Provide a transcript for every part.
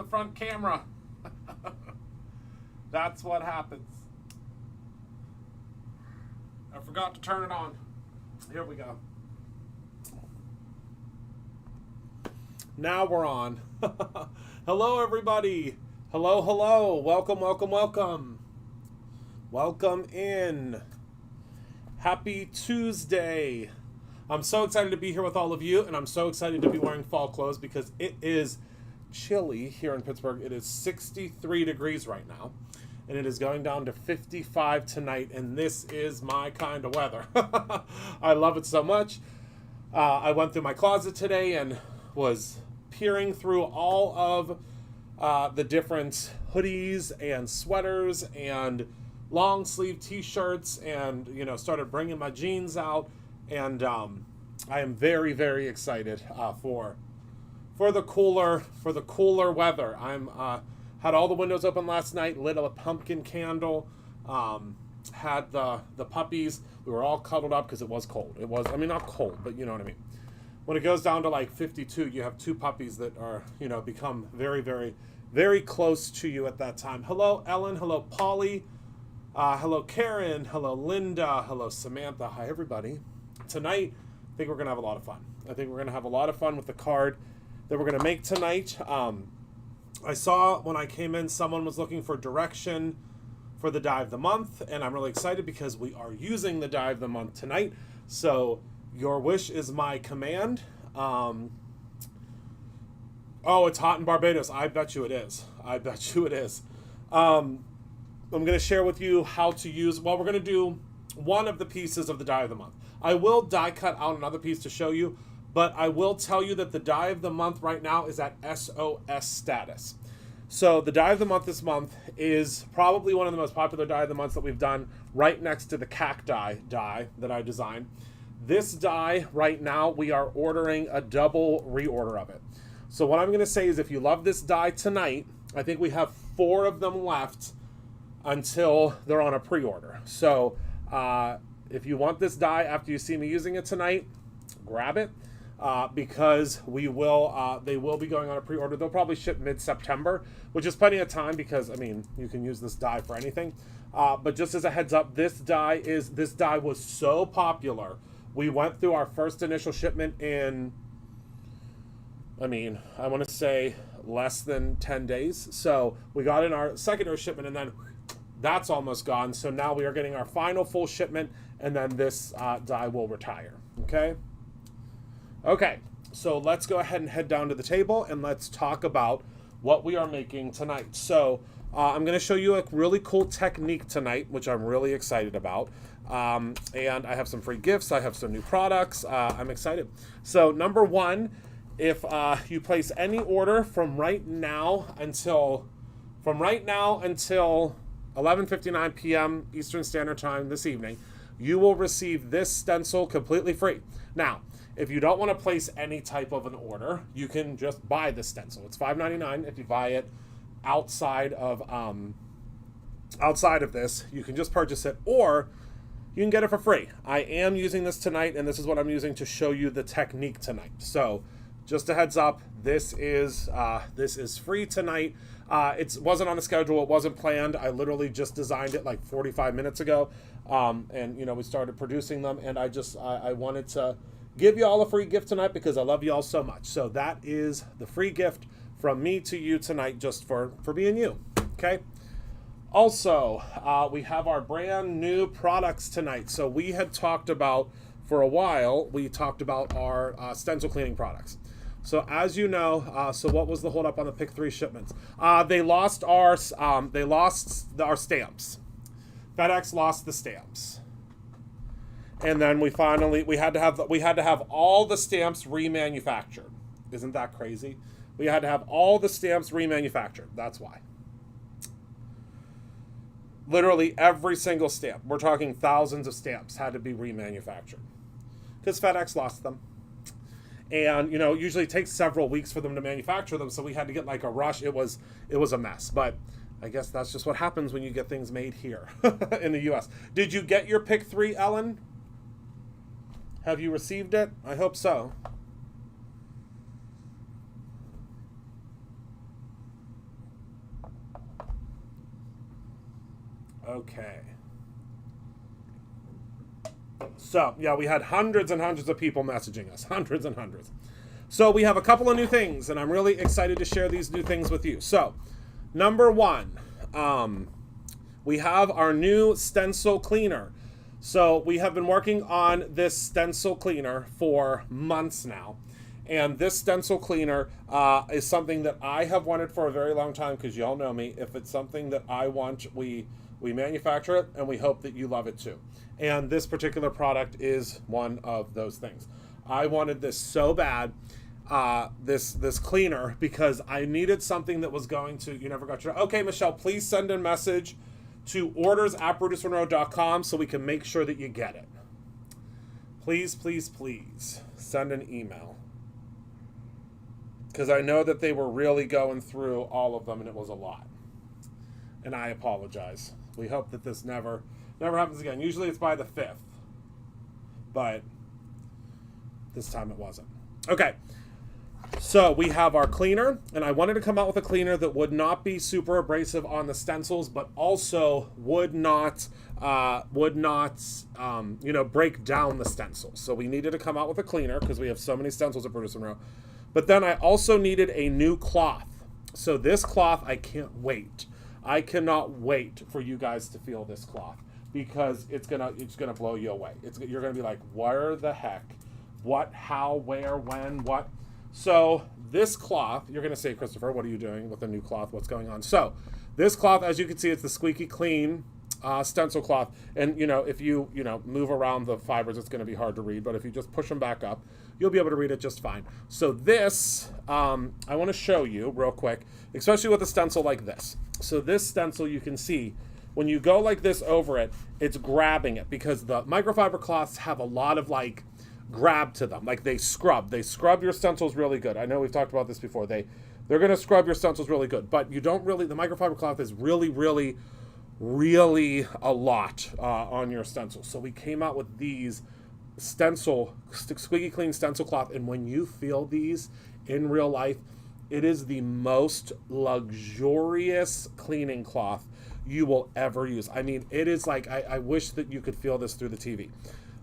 front camera. That's what happens. I forgot to turn it on. Here we go. Now we're on. Hello, everybody. Hello, hello. Welcome, welcome, welcome. Welcome in. Happy Tuesday. I'm so excited to be here with all of you, and I'm so excited to be wearing fall clothes because it is chilly here in Pittsburgh. It is 63 degrees right now, and it is going down to 55 tonight, and this is my kind of weather. I love it so much. I went through my closet today and was peering through all of the different hoodies and sweaters and long sleeve t-shirts, and started bringing my jeans out, and I am very, very excited for the cooler weather. I'm had all the windows open last night, lit a pumpkin candle, had the puppies. We were all cuddled up because it was cold. It was, not cold, but you know what I mean. When it goes down to like 52, you have two puppies that are, become very, very, very close to you at that time. Hello, Ellen. Hello, Polly. Hello, Karen. Hello, Linda. Hello, Samantha. Hi, everybody. Tonight, I think we're going to have a lot of fun. I think we're going to have a lot of fun with the card that we're going to make tonight. I saw when I came in, someone was looking for direction for the die of the month, and I'm really excited because we are using the die of the month tonight. So your wish is my command. Oh, it's hot in Barbados. I bet you it is. I bet you it is. I'm going to share with you how to use, we're going to do one of the pieces of the die of the month. I will die cut out another piece to show you, but I will tell you that the die of the month right now is at SOS status. So the die of the month this month is probably one of the most popular die of the months that we've done, right next to the cacti die that I designed. This die right now, we are ordering a double reorder of it. So what I'm going to say is if you love this die tonight, I think we have 4 of them left until they're on a pre-order. So if you want this die after you see me using it tonight, grab it. Because they will be going on a pre-order. They'll probably ship mid-September, which is plenty of time because, you can use this die for anything. But just as a heads up, this die was so popular. We went through our first initial shipment in, I want to say less than 10 days. So we got in our secondary shipment, and then that's almost gone. So now we are getting our final full shipment, and then this die will retire. Okay, so let's go ahead and head down to the table and let's talk about what we are making tonight. So I'm going to show you a really cool technique tonight, which I'm really excited about. And I have some free gifts. I have some new products. I'm excited. So number one, if you place any order from right now until 11:59 p.m. Eastern Standard Time this evening, you will receive this stencil completely free. Now, if you don't want to place any type of an order, you can just buy the stencil. It's $5.99 if you buy it outside of this. You can just purchase it, or you can get it for free. I am using this tonight, and this is what I'm using to show you the technique tonight. So, just a heads up, this is free tonight. It wasn't on the schedule. It wasn't planned. I literally just designed it like 45 minutes ago, and we started producing them. And I wanted to give you all a free gift tonight because I love you all so much. So that is the free gift from me to you tonight, just for being you. Okay. Also, we have our brand new products tonight. So we had talked about for a while. We talked about our stencil cleaning products. So as you know, so what was the holdup on the Pick 3 shipments? They lost our stamps. FedEx lost the stamps, and then we had to have all the stamps remanufactured. Isn't that crazy? We had to have all the stamps remanufactured. That's why. Literally every single stamp. We're talking thousands of stamps had to be remanufactured because FedEx lost them. And, usually it takes several weeks for them to manufacture them, so we had to get like a rush. It was a mess, but I guess that's just what happens when you get things made here in the U.S. Did you get your Pick 3, Ellen? Have you received it? I hope so. Okay. So, yeah, we had hundreds and hundreds of people messaging us. Hundreds and hundreds. So we have a couple of new things, and I'm really excited to share these new things with you. So, number one, we have our new stencil cleaner. So we have been working on this stencil cleaner for months now. And this stencil cleaner is something that I have wanted for a very long time, because y'all know me. If it's something that I want, we manufacture it, and we hope that you love it too. And this particular product is one of those things. I wanted this so bad, this cleaner, because I needed something that was going to, you never got your, okay, Michelle, please send a message to orders@brutusmonroe.com so we can make sure that you get it. Please, please, please send an email. Because I know that they were really going through all of them, and it was a lot. And I apologize. We hope that this never happens again. Usually it's by the 5th. But this time it wasn't. Okay. So we have our cleaner, and I wanted to come out with a cleaner that would not be super abrasive on the stencils, but also would not break down the stencils. So we needed to come out with a cleaner because we have so many stencils at Brutus Monroe. But then I also needed a new cloth. So this cloth, I can't wait. I cannot wait for you guys to feel this cloth, because it's gonna blow you away. You're gonna be like, where the heck? What? How? Where? When? What? So this cloth, you're going to say, Christopher, what are you doing with the new cloth? What's going on? So this cloth, as you can see, it's the squeaky clean stencil cloth. And, if you move around the fibers, it's going to be hard to read. But if you just push them back up, you'll be able to read it just fine. So this, I want to show you real quick, especially with a stencil like this. So this stencil, you can see, when you go like this over it, it's grabbing it, because the microfiber cloths have a lot of grab to them. Like they scrub your stencils really good. I know we've talked about this before. They're going to scrub your stencils really good, but you don't really, the microfiber cloth is really, really, really a lot on your stencils. So we came out with these squeaky clean stencil cloth, and when you feel these in real life, it is the most luxurious cleaning cloth you will ever use. I mean, it is like, I wish that you could feel this through the TV.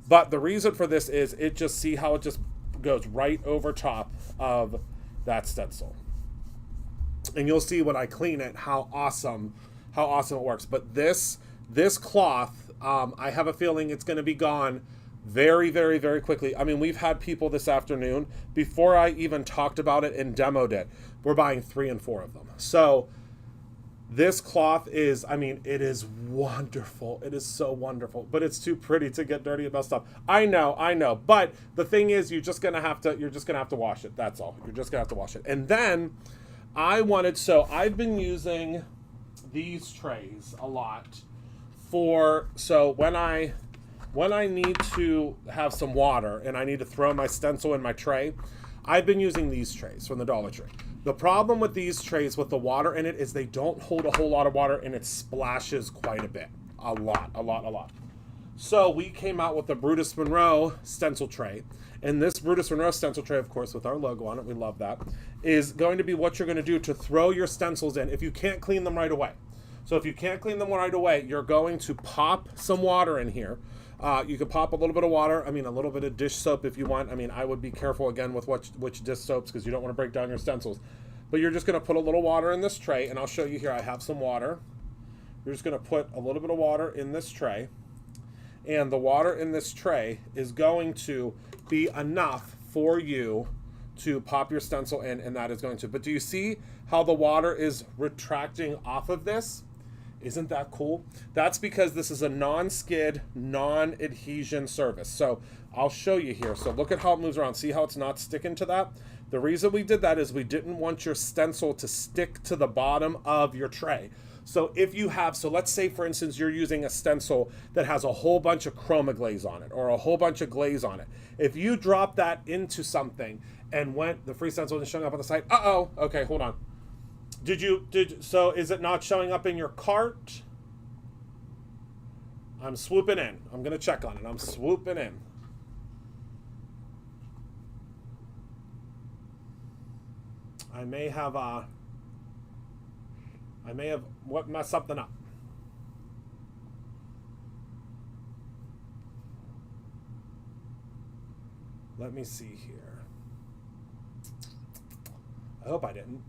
But the reason for this is see how it just goes right over top of that stencil. And you'll see when I clean it how awesome it works. But this cloth, I have a feeling it's going to be gone very, very, very quickly. I mean, we've had people this afternoon, before I even talked about it and demoed it, we're buying 3 and 4 of them. So this cloth is, it is wonderful. It is so wonderful, but it's too pretty to get dirty and messed up. I know. But the thing is, you're just gonna have to wash it. That's all. You're just gonna have to wash it. And then I've been using these trays a lot so when I need to have some water and I need to throw my stencil in my tray, I've been using these trays from the Dollar Tree. The problem with these trays with the water in it is they don't hold a whole lot of water, and it splashes quite a bit. A lot. So we came out with the Brutus Monroe stencil tray. And this Brutus Monroe stencil tray, of course, with our logo on it, we love that, is going to be what you're going to do to throw your stencils in if you can't clean them right away. So if you can't clean them right away, you're going to pop some water in here. You could pop a little bit of water, a little bit of dish soap if you want. I would be careful again with which dish soaps, because you don't want to break down your stencils. But you're just going to put a little water in this tray, and I'll show you here. I have some water. You're just going to put a little bit of water in this tray, and the water in this tray is going to be enough for you to pop your stencil in, and that is going to. But do you see how the water is retracting off of this? Isn't that cool? That's because this is a non-skid, non-adhesion surface. So I'll show you here. So look at how it moves around. See how it's not sticking to that? The reason we did that is we didn't want your stencil to stick to the bottom of your tray. So if you have, so let's say for instance, you're using a stencil that has a whole bunch of chroma glaze on it, or a whole bunch of glaze on it. If you drop that into something and the free stencil isn't showing up on the site, okay, hold on. So is it not showing up in your cart? I'm swooping in. I'm going to check on it. I'm swooping in. I may have messed something up. Let me see here. I hope I didn't.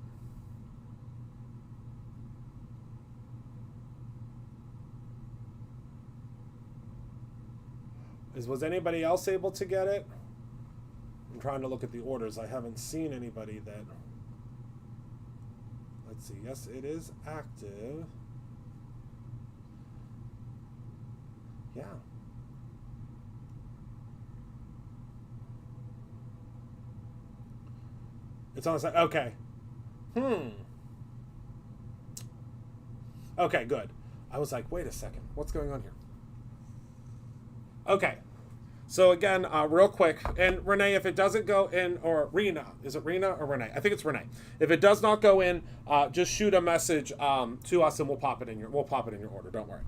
Was anybody else able to get it? I'm trying to look at the orders. I haven't seen anybody that... Let's see. Yes, it is active. Yeah. It's on the side. Okay. Okay, good. I was like, wait a second. What's going on here? Okay. So again, real quick, and Renee, if it doesn't go in, or Rena, is it Rena or Renee? I think it's Renee. If it does not go in, just shoot a message to us, and we'll pop it in your order. Don't worry.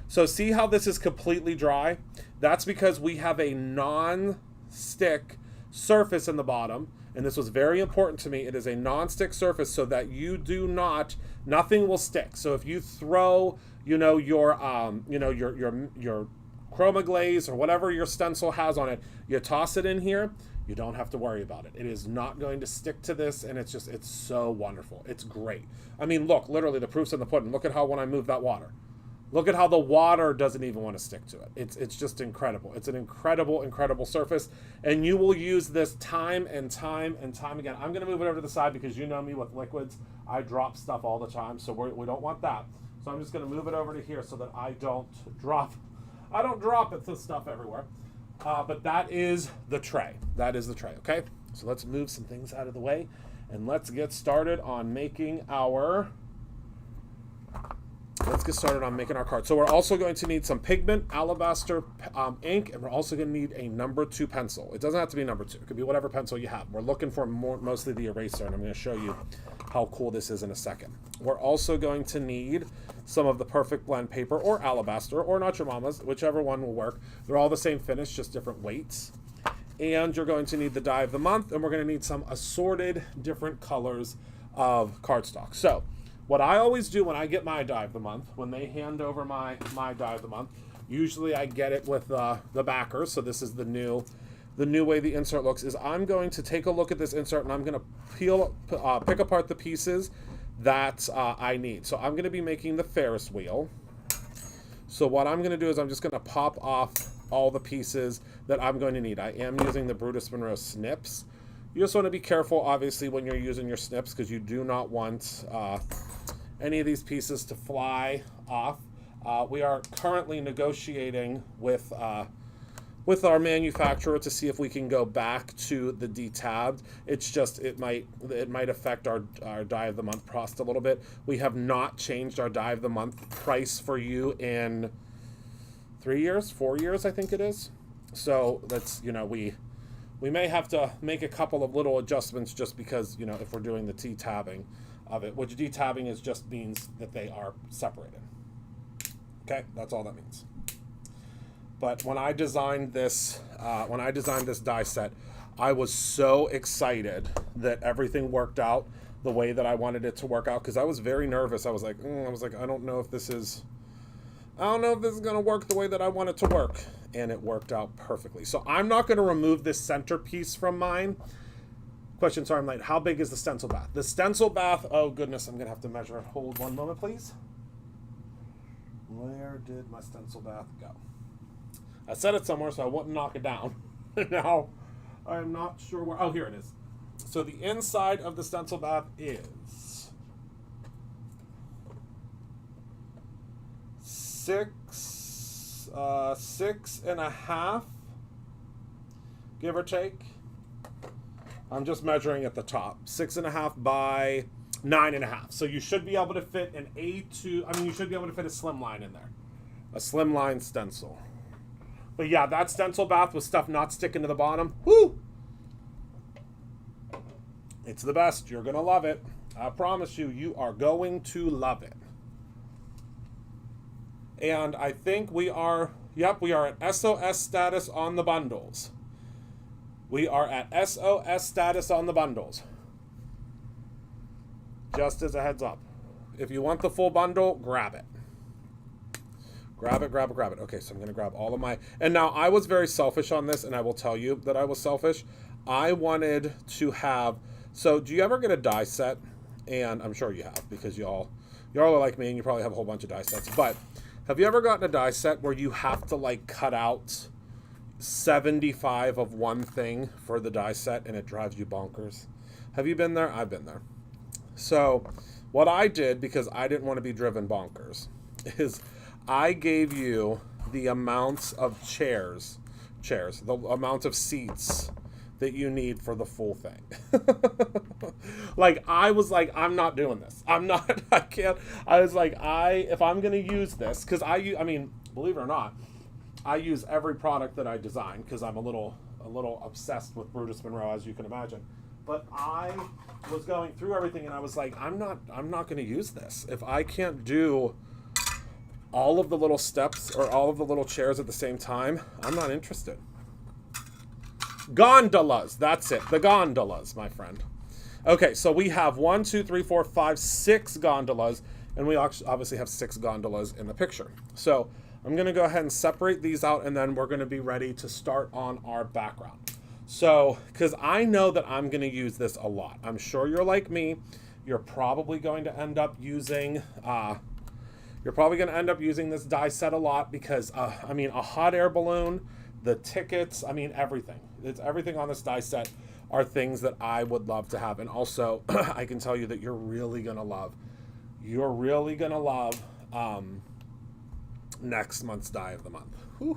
So see how this is completely dry? That's because we have a non-stick surface in the bottom, and this was very important to me. It is a non-stick surface so that you do not, nothing will stick. So if you throw, your chroma glaze or whatever your stencil has on it, you toss it in here, you don't have to worry about it. It is not going to stick to this, and it's so wonderful. It's great. I mean, look, literally the proof's in the pudding. Look at how when I move that water. Look at how the water doesn't even want to stick to it. It's just incredible. It's an incredible, incredible surface, and you will use this time and time and time again. I'm going to move it over to the side because you know me with liquids. I drop stuff all the time, so we don't want that. So I'm just going to move it over to here so that I don't drop it to stuff everywhere. But that is the tray. That is the tray, okay? So let's move some things out of the way, and let's get started on making our... cards. So we're also going to need some pigment, alabaster ink, and we're also going to need a number 2 pencil. It doesn't have to be number 2. It could be whatever pencil you have. We're looking for mostly the eraser, and I'm going to show you how cool this is in a second. We're also going to need some of the Perfect Blend paper or alabaster or Not Your Mama's, whichever one will work. They're all the same finish, just different weights. And you're going to need the die of the month, and we're going to need some assorted different colors of cardstock. So what I always do when I get my die of the month, when they hand over my die of the month, usually I get it with the backer. So this is the new way the insert looks. Is I'm going to take a look at this insert, and I'm going to pick apart the pieces that I need. So I'm going to be making the Ferris wheel. So what I'm going to do is I'm just going to pop off all the pieces that I'm going to need. I am using the Brutus Monroe snips. You just want to be careful, obviously, when you're using your snips, because you do not want any of these pieces to fly off. We are currently negotiating with our manufacturer to see if we can go back to the detabbed. It's just it might affect our die of the month cost a little bit. We have not changed our die of the month price for you in 4 years, I think it is. So that's, we may have to make a couple of little adjustments just because, if we're doing the T-tabbing of it, which D-tabbing is just means that they are separated. Okay, that's all that means. But when I designed this die set, I was so excited that everything worked out the way that I wanted it to work out, because I was very nervous. I was like, I don't know if this is going to work the way that I want it to work. And it worked out perfectly. So I'm not going to remove this centerpiece from mine. Question, sorry I'm late. How big is the stencil bath? The stencil bath, oh goodness, I'm going to have to measure it. Hold one moment, please. Where did my stencil bath go? I set it somewhere so I wouldn't knock it down. Now, I'm not sure where. Oh, here it is. So the inside of the stencil bath is 6.5, give or take. I'm just measuring at the top. 6.5 by 9.5. So you should be able to fit an you should be able to fit a slimline in there. A slimline stencil. But yeah, that stencil bath with stuff not sticking to the bottom. Woo! It's the best. You're going to love it. I promise you, you are going to love it. And I think we are at SOS status on the bundles. We are at SOS status on the bundles. Just as a heads up. If you want the full bundle, grab it. Grab it, grab it, grab it. Okay, so I'm going to grab all of my... And now, I was very selfish on this, and I will tell you that I was selfish. I wanted to have... So, do you ever get a die set? And I'm sure you have, because y'all are like me, and you probably have a whole bunch of die sets. But have you ever gotten a die set where you have to, like, cut out 75 of one thing for the die set, and it drives you bonkers? Have you been there? I've been there. So, what I did, because I didn't want to be driven bonkers, is... I gave you the amounts of chairs, the amount of seats that you need for the full thing. Like, I was like, I'm not doing this. I can't. I was like, if I'm going to use this, because I mean, believe it or not, I use every product that I design, because I'm a little obsessed with Brutus Monroe, as you can imagine. But I was going through everything, and I was like, I'm not going to use this. If I can't do all of the little steps or all of the little chairs at the same time, I'm not interested. Gondolas, that's it. The gondolas, my friend. Okay, so we have 1, 2, 3, 4, 5, 6 gondolas, and we obviously have 6 gondolas in the picture. So I'm going to go ahead and separate these out, and then we're going to be ready to start on our background. So, because I know that I'm going to use this a lot. I'm sure you're like me. You're probably going to end up using... You're probably going to end up using this die set a lot because, I mean, a hot air balloon, the tickets, I mean, everything. Everything on this die set are things that I would love to have. And also, I can tell you that you're really going to love next month's die of the month. You're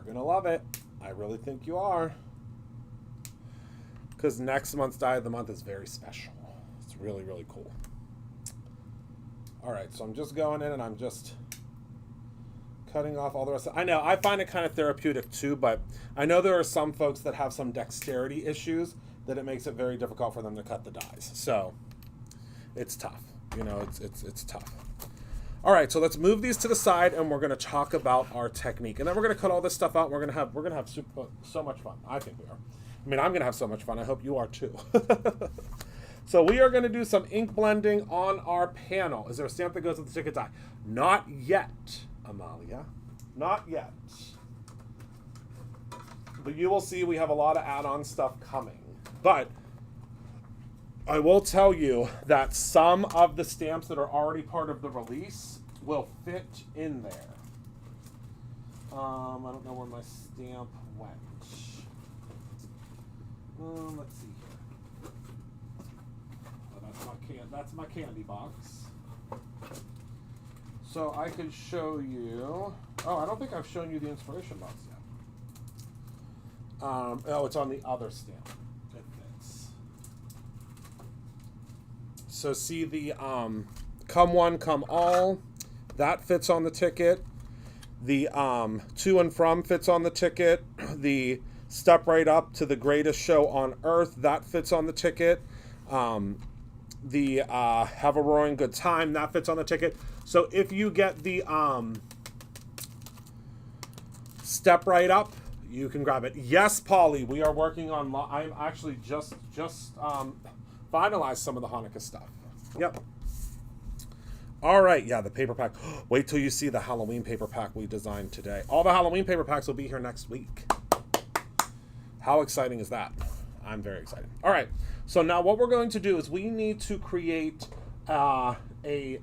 going to love it. I really think you are. Because next month's die of the month is very special. It's really, really cool. All right, so I'm just going in and I'm just cutting off all the rest. I know, I find it kind of therapeutic too, but I know there are some folks that have some dexterity issues that it makes it very difficult for them to cut the dies. So it's tough, you know, it's tough. All right, so let's move these to the side and we're going to talk about our technique. And then we're going to cut all this stuff out. We're going to have so much fun. I think we are. I mean, I'm going to have so much fun. I hope you are too. So we are going to do some ink blending on our panel. Is there a stamp that goes with the ticket die? Not yet, Amalia. Not yet. But you will see we have a lot of add-on stuff coming. But I will tell you that some of the stamps that are already part of the release will fit in there. I don't know where my stamp went. Let's see. That's my candy box. So I could show you... Oh, I don't think I've shown you the inspiration box yet. Oh, it's on the other stamp. It fits. So see the come one, come all. That fits on the ticket. The to and from fits on the ticket. The step right up to the greatest show on earth, that fits on the ticket. The have a roaring good time, that fits on the ticket. So if you get the step right up, you can grab it. Yes, Polly, we are working on... I'm actually just finalized some of the Hanukkah stuff. Yep. All right, yeah, the paper pack. Wait till you see the Halloween paper pack we designed today. All the Halloween paper packs will be here next week. How exciting is that? I'm very excited. All right, so now what we're going to do is we need to create a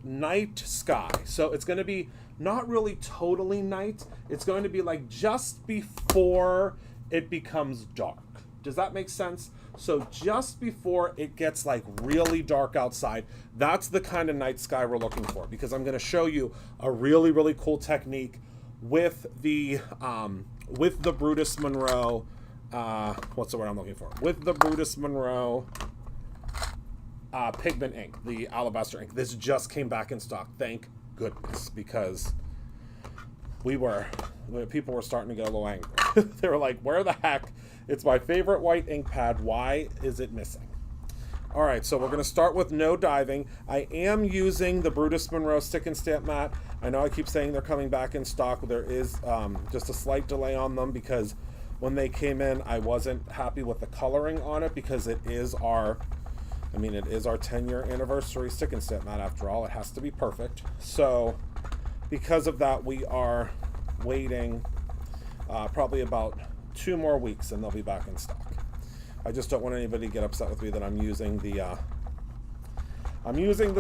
night sky. So it's going to be not really totally night. It's going to be like just before it becomes dark. Does that make sense? So just before it gets like really dark outside, that's the kind of night sky we're looking for, because I'm going to show you a really, really cool technique with the Brutus Monroe. What's the word I'm looking for? With the Brutus Monroe pigment ink, the alabaster ink. This just came back in stock, thank goodness, because people were starting to get a little angry. They were like, where the heck? It's my favorite white ink pad. Why is it missing? All right, so we're going to start with no diving. I am using the Brutus Monroe stick and stamp mat. I know I keep saying they're coming back in stock. There is just a slight delay on them because when they came in, I wasn't happy with the coloring on it, because it is our 10-year anniversary stick and stamp mat after all. It has to be perfect. So because of that, we are waiting probably about 2 more weeks and they'll be back in stock. I just don't want anybody to get upset with me that I'm using the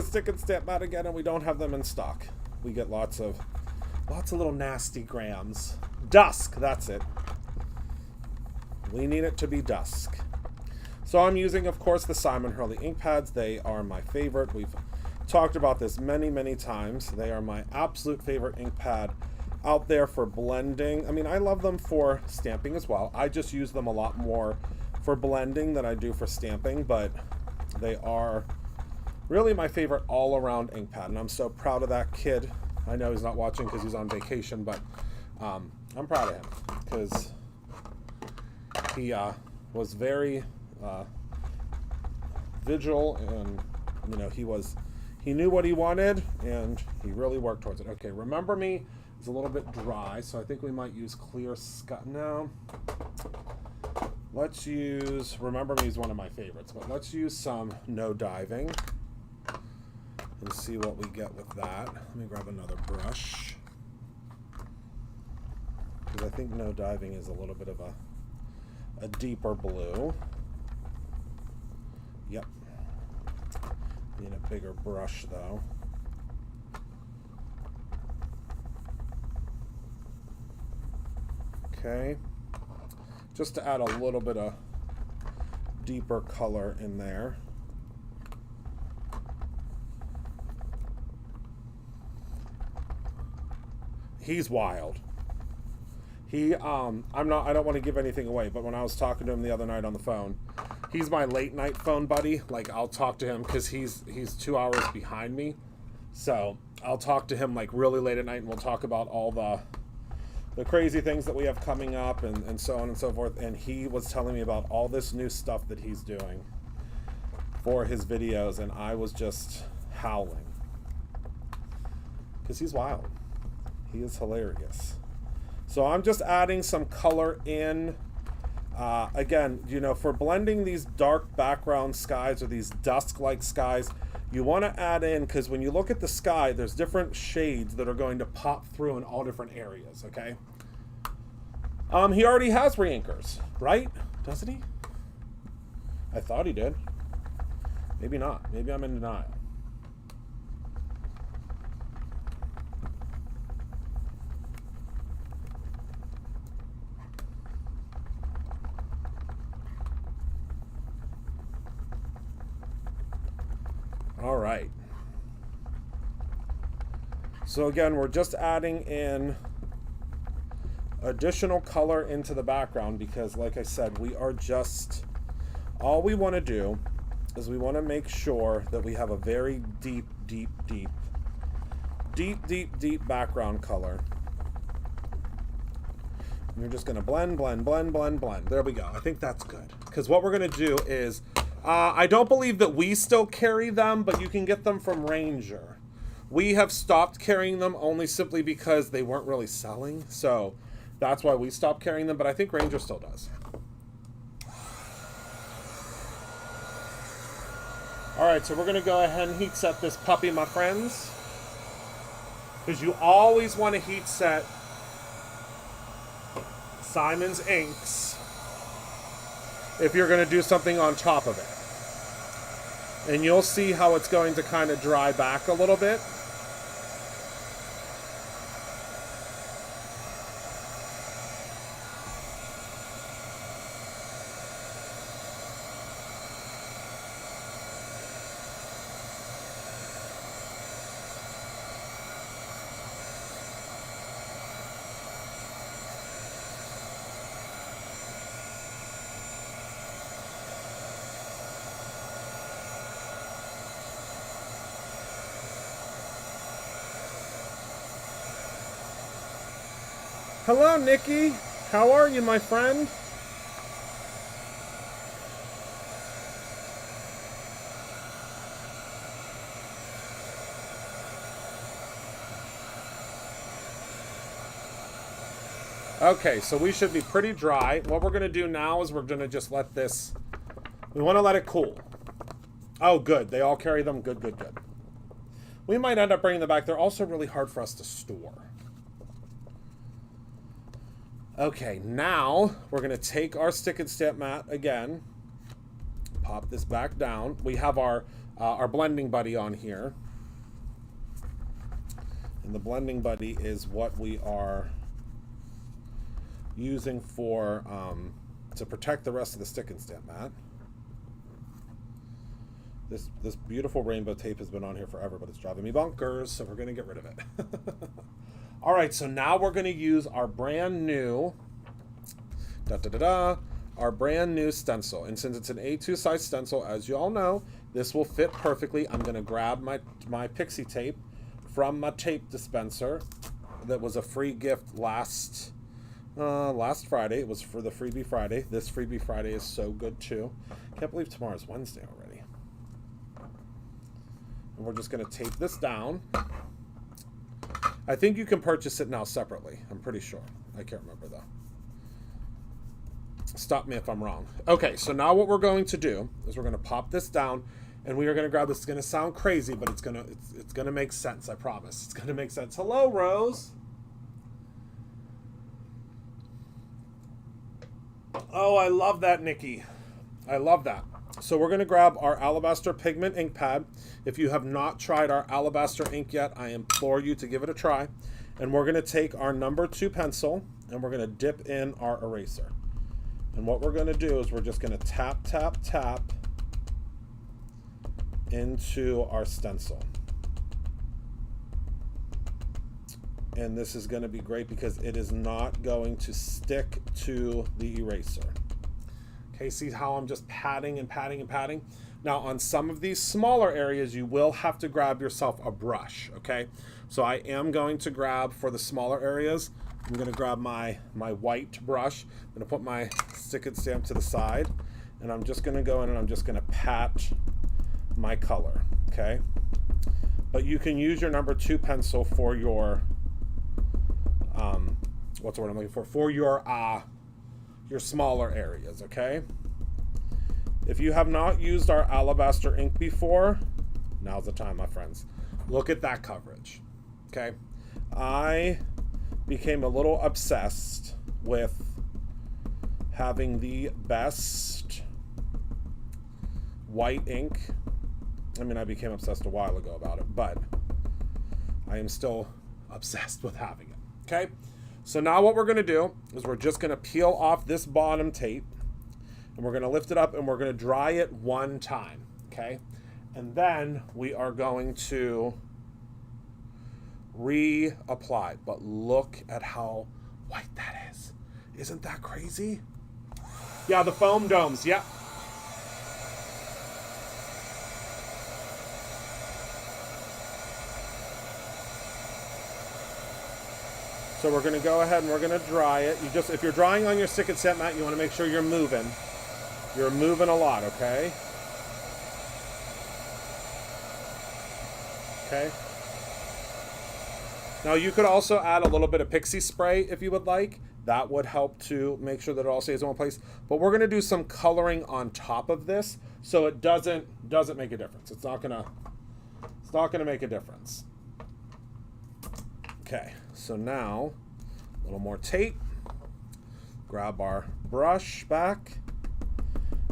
stick and stamp mat again and we don't have them in stock. We get lots of little nasty grams. Dusk, that's it. We need it to be dusk. So I'm using, of course, the Simon Hurley ink pads. They are my favorite. We've talked about this many, many times. They are my absolute favorite ink pad out there for blending. I mean, I love them for stamping as well. I just use them a lot more for blending than I do for stamping, but they are really my favorite all-around ink pad, and I'm so proud of that kid. I know he's not watching because he's on vacation, but I'm proud of him because he was very vigilant, and you know, he knew what he wanted and he really worked towards it. Okay, Remember Me is a little bit dry, so I think we might use Clear Sky. No, let's use, Remember Me is one of my favorites, but let's use some No Diving and see what we get with that. Let me grab another brush because I think No Diving is a little bit of a deeper blue. Yep. Need a bigger brush though. Okay. Just to add a little bit of deeper color in there. He's wild. I don't want to give anything away, but when I was talking to him the other night on the phone, he's my late night phone buddy. Like, I'll talk to him because he's 2 hours behind me. So I'll talk to him like really late at night and we'll talk about all the crazy things that we have coming up and so on and so forth. And he was telling me about all this new stuff that he's doing for his videos, and I was just howling because he's wild. He is hilarious. So I'm just adding some color in. Again, you know, for blending these dark background skies or these dusk-like skies, you want to add in, because when you look at the sky, there's different shades that are going to pop through in all different areas, okay? He already has reinkers, right? Doesn't he? I thought he did. Maybe not. Maybe I'm in denial. All right. So again, we're just adding in additional color into the background because, like I said, all we want to do is we want to make sure that we have a very deep background color. And you're just going to blend. There we go. I think that's good. Because what we're going to do is, I don't believe that we still carry them, but you can get them from Ranger. We have stopped carrying them only simply because they weren't really selling. So that's why we stopped carrying them, but I think Ranger still does. All right, so we're going to go ahead and heat set this puppy, my friends. Because you always want to heat set Simon's inks if you're going to do something on top of it. And you'll see how it's going to kind of dry back a little bit. Hello, Nikki. How are you, my friend? Okay, so we should be pretty dry. What we're going to do now is we're going to just let this... We want to let it cool. Oh, good. They all carry them. Good. We might end up bringing them back. They're also really hard for us to store. Okay, now we're going to take our stick and stamp mat again. Pop this back down. We have our blending buddy on here. And the blending buddy is what we are using for to protect the rest of the stick and stamp mat. This beautiful rainbow tape has been on here forever, but it's driving me bonkers, so we're going to get rid of it. All right, so now we're going to use our brand new our brand new stencil. And since it's an A2 size stencil, as you all know, this will fit perfectly. I'm going to grab my pixie tape from my tape dispenser that was a free gift last Friday. It was for the Freebie Friday. This Freebie Friday is so good too. Can't believe tomorrow's Wednesday already. And we're just going to tape this down. I think you can purchase it now separately. I'm pretty sure. I can't remember though. Stop me if I'm wrong. Okay, so now what we're going to do is we're going to pop this down, and we are going to grab this. It's going to sound crazy, but it's going to make sense. I promise. It's going to make sense. Hello, Rose. Oh, I love that, Nikki. I love that. So we're going to grab our Alabaster Pigment ink pad. If you have not tried our Alabaster ink yet, I implore you to give it a try. And we're going to take our number 2 pencil, and we're going to dip in our eraser. And what we're going to do is we're just going to tap, tap, tap into our stencil. And this is going to be great because it is not going to stick to the eraser. Okay, see how I'm just patting and patting and patting? Now on some of these smaller areas, you will have to grab yourself a brush, okay? So I am going to grab, for the smaller areas, I'm going to grab my white brush. I'm going to put my stick and stamp to the side, and I'm just going to go in and I'm just going to pat my color, okay? But you can use your number 2 pencil for your, what's the word I'm looking for? For your smaller areas, okay? If you have not used our Alabaster ink before, now's the time, my friends. Look at that coverage, okay? I became a little obsessed with having the best white ink. I mean, I became obsessed a while ago about it, but I am still obsessed with having it, okay? So now what we're going to do is we're just going to peel off this bottom tape, and we're going to lift it up, and we're going to dry it one time, okay? And then we are going to reapply. But look at how white that is. Isn't that crazy? Yeah, the foam domes, yep. So we're going to go ahead and we're going to dry it. You just, if you're drying on your stick and stamp mat, you want to make sure you're moving. You're moving a lot, okay? Okay. Now you could also add a little bit of pixie spray if you would like. That would help to make sure that it all stays in one place. But we're going to do some coloring on top of this, so it doesn't make a difference. It's not gonna make a difference. Okay, so now a little more tape. Grab our brush back.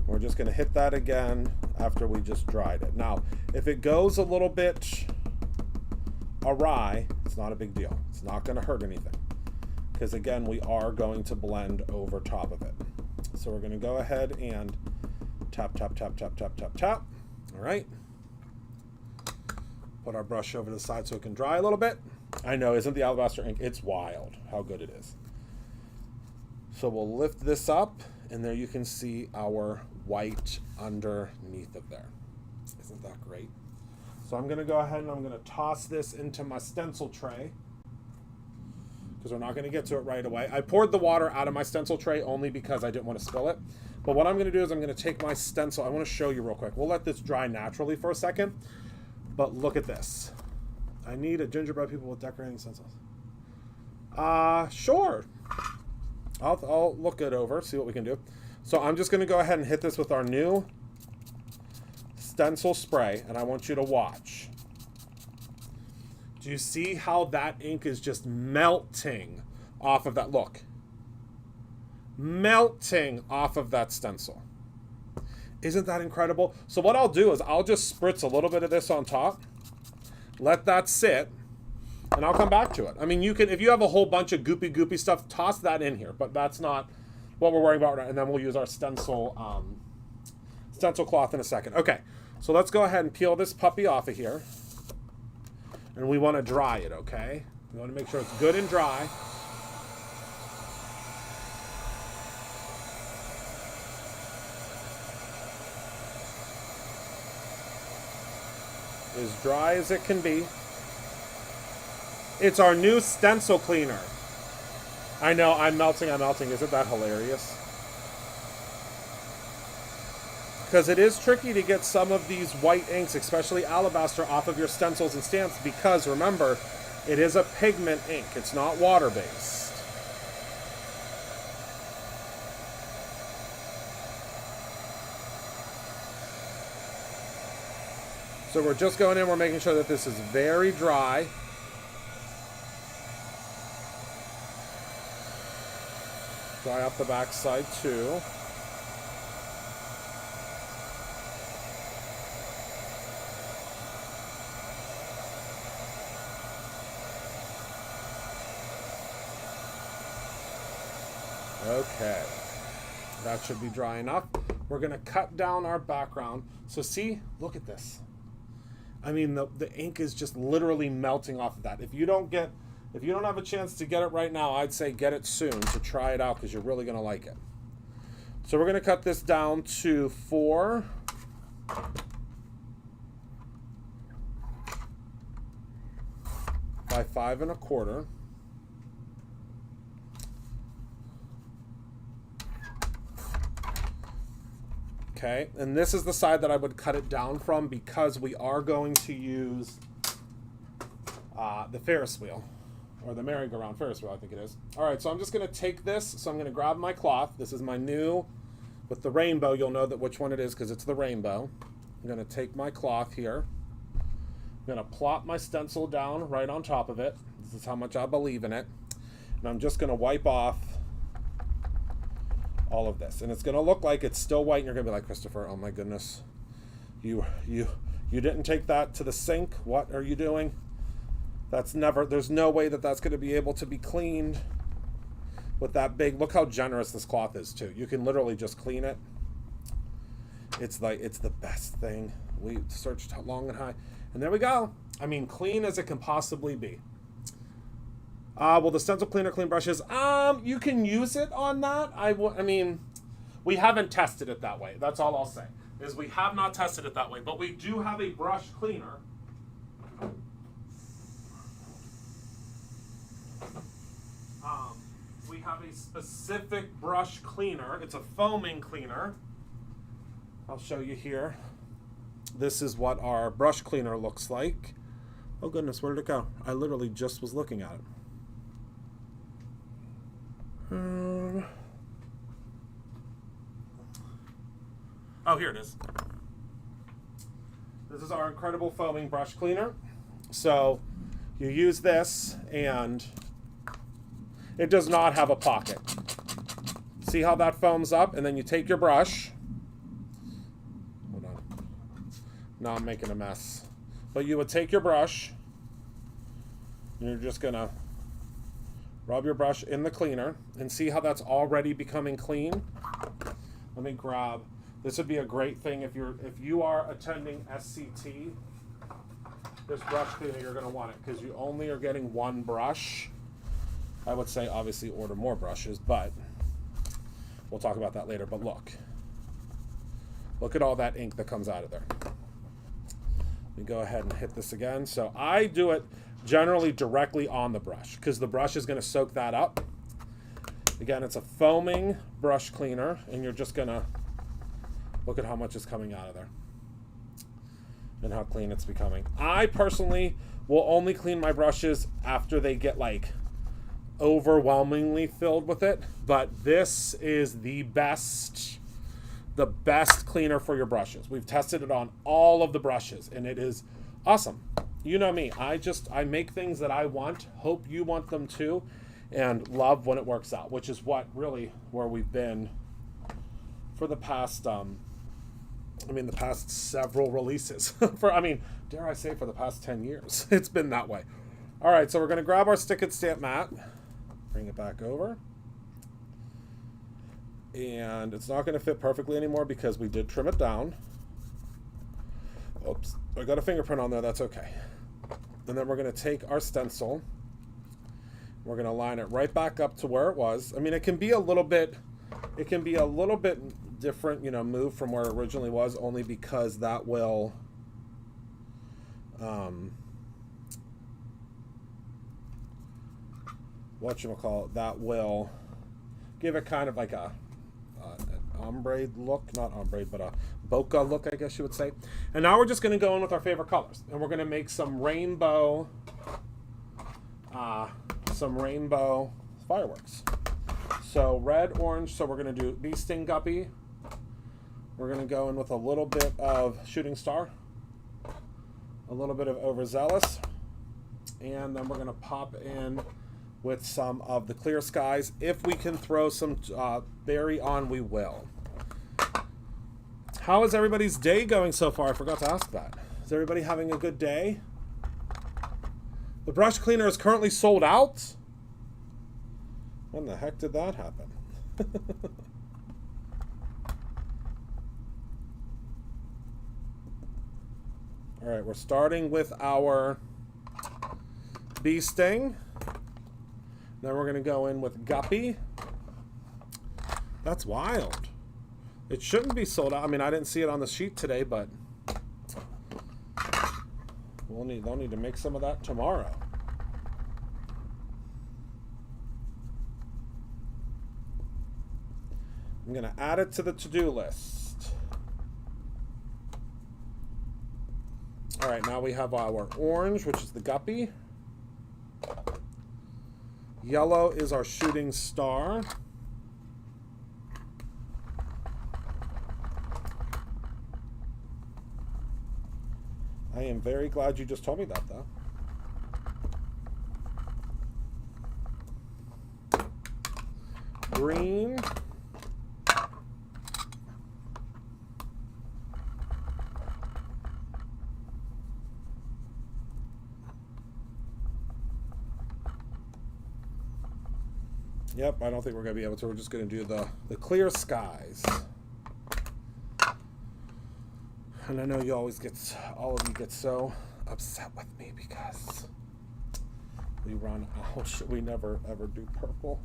We're just going to hit that again after we just dried it. Now, if it goes a little bit awry, it's not a big deal. It's not going to hurt anything, because again, we are going to blend over top of it. So we're going to go ahead and tap, tap, tap, tap, tap, tap, tap. All right. Put our brush over to the side so it can dry a little bit. I know, isn't the Alabaster ink? It's wild how good it is. So we'll lift this up, and there you can see our white underneath of there. Isn't that great? So I'm going to go ahead and I'm going to toss this into my stencil tray, because we're not going to get to it right away. I poured the water out of my stencil tray only because I didn't want to spill it. But what I'm going to do is I'm going to take my stencil. I want to show you real quick. We'll let this dry naturally for a second. But look at this. I need a gingerbread people with decorating stencils. Sure. I'll look it over, see what we can do. So I'm just going to go ahead and hit this with our new stencil spray, and I want you to watch. Do you see how that ink is just melting off of that? Look. Melting off of that stencil. Isn't that incredible? So what I'll do is I'll just spritz a little bit of this on top. Let that sit. And I'll come back to it. I mean, you can, if you have a whole bunch of goopy stuff, toss that in here. But that's not what we're worrying about right now. And then we'll use our stencil cloth in a second. Okay, so let's go ahead and peel this puppy off of here. And we want to dry it, okay? We want to make sure it's good and dry. As dry as it can be. It's our new stencil cleaner. I know, I'm melting. Isn't that hilarious? Because it is tricky to get some of these white inks, especially alabaster, off of your stencils and stamps because, remember, it is a pigment ink. It's not water-based. So we're just going in, we're making sure that this is very dry. Dry up the back side too. Okay, that should be dry enough. We're gonna cut down our background. So see, look at this. I mean, the ink is just literally melting off of that. If you don't have a chance to get it right now, I'd say get it soon to try it out because you're really gonna like it. So we're gonna cut this down to 4 by 5 1/4. Okay, and this is the side that I would cut it down from because we are going to use the Ferris wheel, or the merry-go-round Ferris wheel, I think it is. All right, so I'm just going to take this. So I'm going to grab my cloth. This is my new, with the rainbow. You'll know that which one it is because it's the rainbow. I'm going to take my cloth here. I'm going to plop my stencil down right on top of it. This is how much I believe in it. And I'm just going to wipe off all of this, and it's going to look like it's still white, and you're going to be like, Christopher, oh my goodness, you didn't take that to the sink. What are you doing? There's no way that that's going to be able to be cleaned with that big. Look how generous this cloth is too. You can literally just clean it. It's the best thing. We searched long and high, and there we go. I mean, clean as it can possibly be. Will the stencil cleaner clean brushes? You can use it on that. I mean, we haven't tested it that way. That's all I'll say, is we have not tested it that way. But we do have a brush cleaner. We have a specific brush cleaner. It's a foaming cleaner. I'll show you here. This is what our brush cleaner looks like. Oh goodness, where did it go? I literally just was looking at it. Oh, here it is. This is our incredible foaming brush cleaner. So you use this, and it does not have a pocket. See how that foams up? And then you take your brush. Hold on. Now I'm making a mess. But you would take your brush, and you're just gonna rub your brush in the cleaner and see how that's already becoming clean. Let me grab. This would be a great thing if you are attending SCT. This brush cleaner, you're going to want it because you only are getting one brush. I would say obviously order more brushes, but we'll talk about that later. But look at all that ink that comes out of there. Let me go ahead and hit this again. So I do it generally directly on the brush because the brush is going to soak that up. Again, it's a foaming brush cleaner, and you're just going to look at how much is coming out of there and how clean it's becoming. I personally will only clean my brushes after they get like overwhelmingly filled with it, but this is the best cleaner for your brushes. We've tested it on all of the brushes, and it is awesome. You know me. I make things that I want, hope you want them too, and love when it works out, which is what really where we've been for the past the past several releases. Dare I say for the past 10 years. It's been that way. All right, so we're going to grab our stick and stamp mat, bring it back over. And it's not going to fit perfectly anymore because we did trim it down. Oops, I got a fingerprint on there, that's okay. And then we're going to take our stencil. We're going to line it right back up to where it was. I mean, it can be a little bit different, move from where it originally was, only because that will that will give it kind of like an ombre look, not ombre, but a bokeh look, I guess you would say. And now we're just going to go in with our favorite colors, and we're going to make some rainbow fireworks. So red, orange, so we're going to do bee sting guppy. We're going to go in with a little bit of shooting star, a little bit of overzealous, and then we're going to pop in with some of the clear skies. If we can throw some berry on, we will. How is everybody's day going so far? I forgot to ask that. Is everybody having a good day? The brush cleaner is currently sold out? When the heck did that happen? All right, we're starting with our bee sting. Then we're going to go in with guppy. That's wild. It shouldn't be sold out. I mean, I didn't see it on the sheet today, but they'll need to make some of that tomorrow. I'm going to add it to the to-do list. All right, now we have our orange, which is the guppy. Yellow is our shooting star. I am very glad you just told me that, though. Green. Yep, I don't think we're going to be able to. We're just going to do the clear skies. And I know you always all of you get so upset with me because we never ever do purple.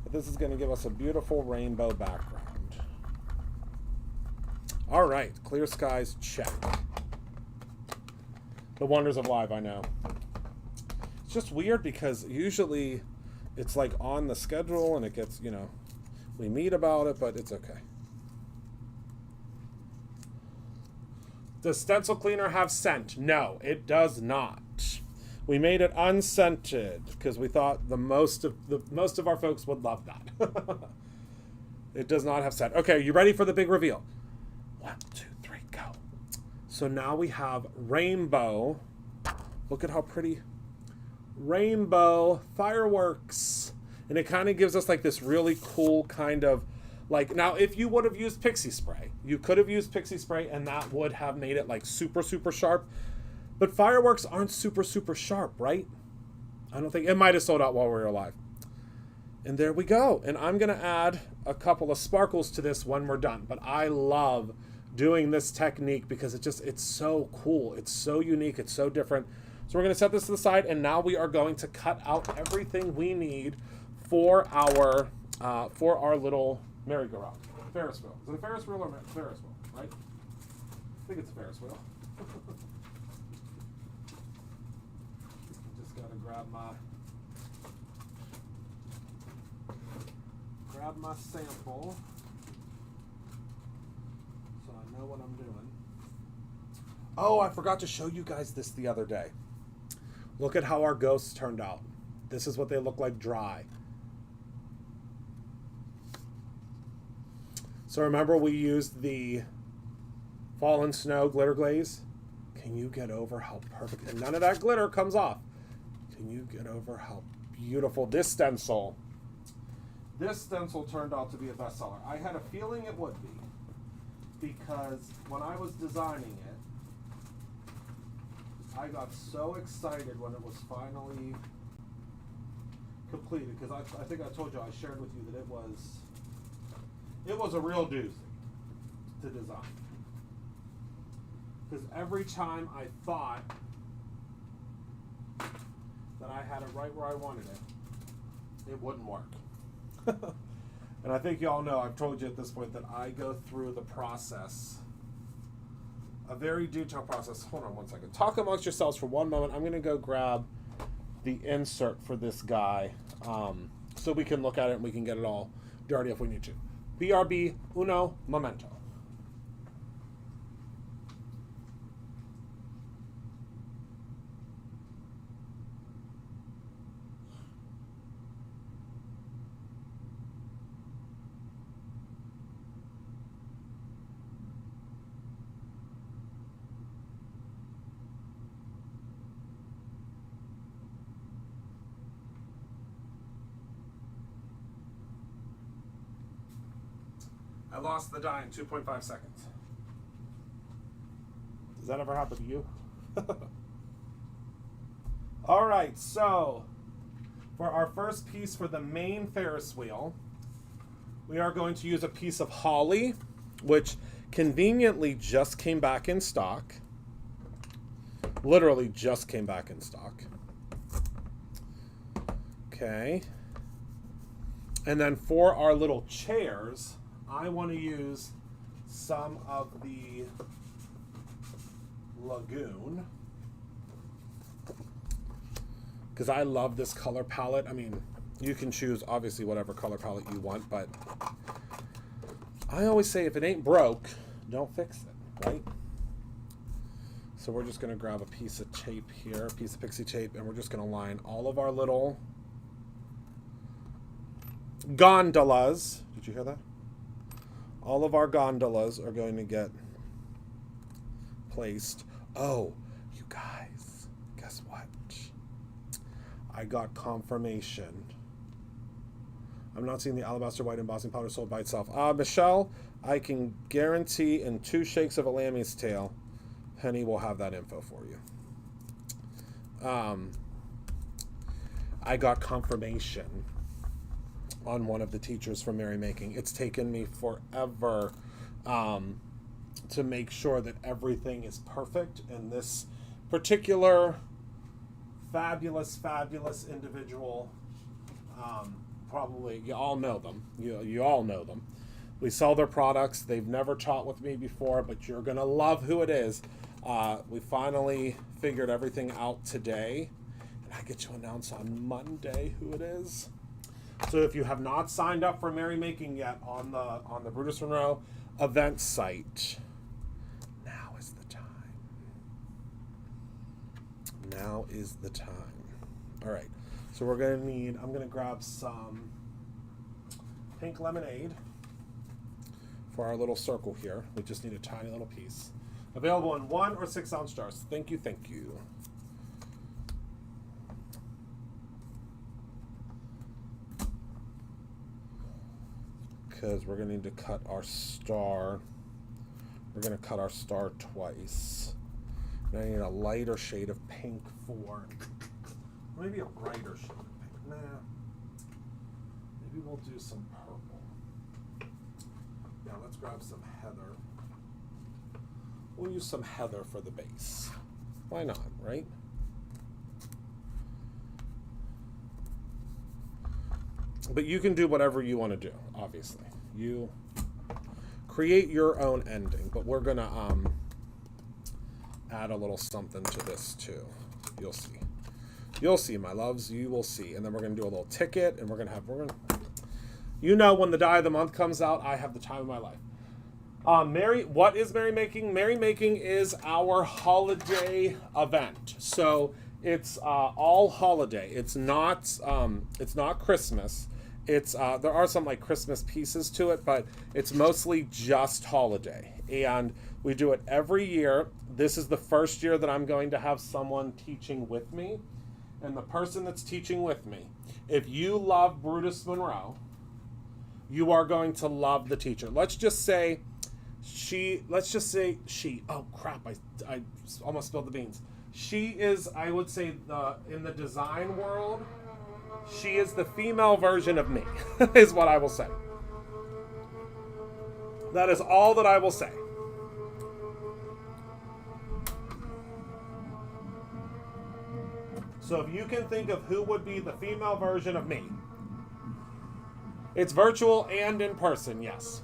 But this is going to give us a beautiful rainbow background. All right, clear skies, check. The wonders of live, I know. It's just weird because usually it's like on the schedule and it gets, we meet about it, but it's okay. Does stencil cleaner have scent? No, it does not. We made it unscented because we thought most of our folks would love that. It does not have scent. Okay, you ready for the big reveal? 1, 2, 3, go. So now we have rainbow. Look at how pretty. Rainbow fireworks. And it kind of gives us like this really cool kind of like, now if you would have used pixie spray, you could have used pixie spray and that would have made it like super sharp, but fireworks aren't super sharp, right? I don't think. It might have sold out while we were alive. And there we go. And I'm gonna add a couple of sparkles to this when we're done, but I love doing this technique because it's so cool, it's so unique, it's so different. So we're going to set this to the side, and now we are going to cut out everything we need for our little merry-go-round. Ferris wheel. Is it a Ferris wheel or a Ferris wheel, right? I think it's a Ferris wheel. Just got to grab my sample so I know what I'm doing. Oh, I forgot to show you guys this the other day. Look at how our ghosts turned out. This is what they look like dry. So remember we used the Fallen Snow glitter glaze? Can you get over how perfect, and none of that glitter comes off. Can you get over how beautiful this stencil turned out to be a bestseller? I had a feeling it would be, because when I was designing it, I got so excited when it was finally completed, because I think I told you, I shared with you that it was a real doozy to design. Because every time I thought that I had it right where I wanted it, it wouldn't work. And I think you all know, I've told you at this point, that I go through the process, a very detailed process. Hold on one second. Talk amongst yourselves for one moment. I'm going to go grab the insert for this guy, so we can look at it and we can get it all dirty if we need to. BRB uno momento. I lost the die in 2.5 seconds. Does that ever happen to you? All right, so for our first piece for the main Ferris wheel, we are going to use a piece of holly, which conveniently just came back in stock. Literally just came back in stock. Okay. And then for our little chairs, I want to use some of the Lagoon, because I love this color palette. I mean, you can choose obviously whatever color palette you want, but I always say if it ain't broke, don't fix it, right? So we're just going to grab a piece of tape here, a piece of pixie tape, and we're just going to line all of our little gondolas. Did you hear that? All of our gondolas are going to get placed. Oh, you guys, guess what? I got confirmation. I'm not seeing the alabaster white embossing powder sold by itself. Michelle, I can guarantee in 2 shakes of a lammy's tail, Penny will have that info for you. I got confirmation on one of the teachers from Merrymaking. It's taken me forever to make sure that everything is perfect, and this particular fabulous individual, probably you all know them. You all know them. We sell their products. They've never taught with me before, but you're gonna love who it is. We finally figured everything out today, and I get to announce on Monday who it is. So if you have not signed up for Merrymaking yet on the Brutus Monroe event site, now is the time. Now is the time. All right. So we're going to need, I'm going to grab some pink lemonade for our little circle here. We just need a tiny little piece. Available in 1 or 6 ounce jars. Thank you, thank you. Because we're going to need to cut our star. We're going to cut our star twice. And I need a lighter shade of pink for, maybe a brighter shade of pink. Nah. Maybe we'll do some purple. Yeah, let's grab some heather. We'll use some heather for the base. Why not, right? But you can do whatever you want to do, obviously. You create your own ending, but we're gonna add a little something to this too. You'll see. You'll see, my loves. You will see. And then we're gonna do a little ticket, and we're gonna you know, when the die of the month comes out, I have the time of my life. What is Merrymaking? Merrymaking is our holiday event. So it's all holiday. It's not Christmas. It's there are some like Christmas pieces to it, but it's mostly just holiday. And we do it every year. This is the first year that I'm going to have someone teaching with me. And the person that's teaching with me, if you love Brutus Monroe, you are going to love the teacher. Let's just say she, oh crap, I almost spilled the beans. She is, I would say, in the design world, she is the female version of me, is what I will say. That is all that I will say. So if you can think of who would be the female version of me, it's virtual and in person, yes.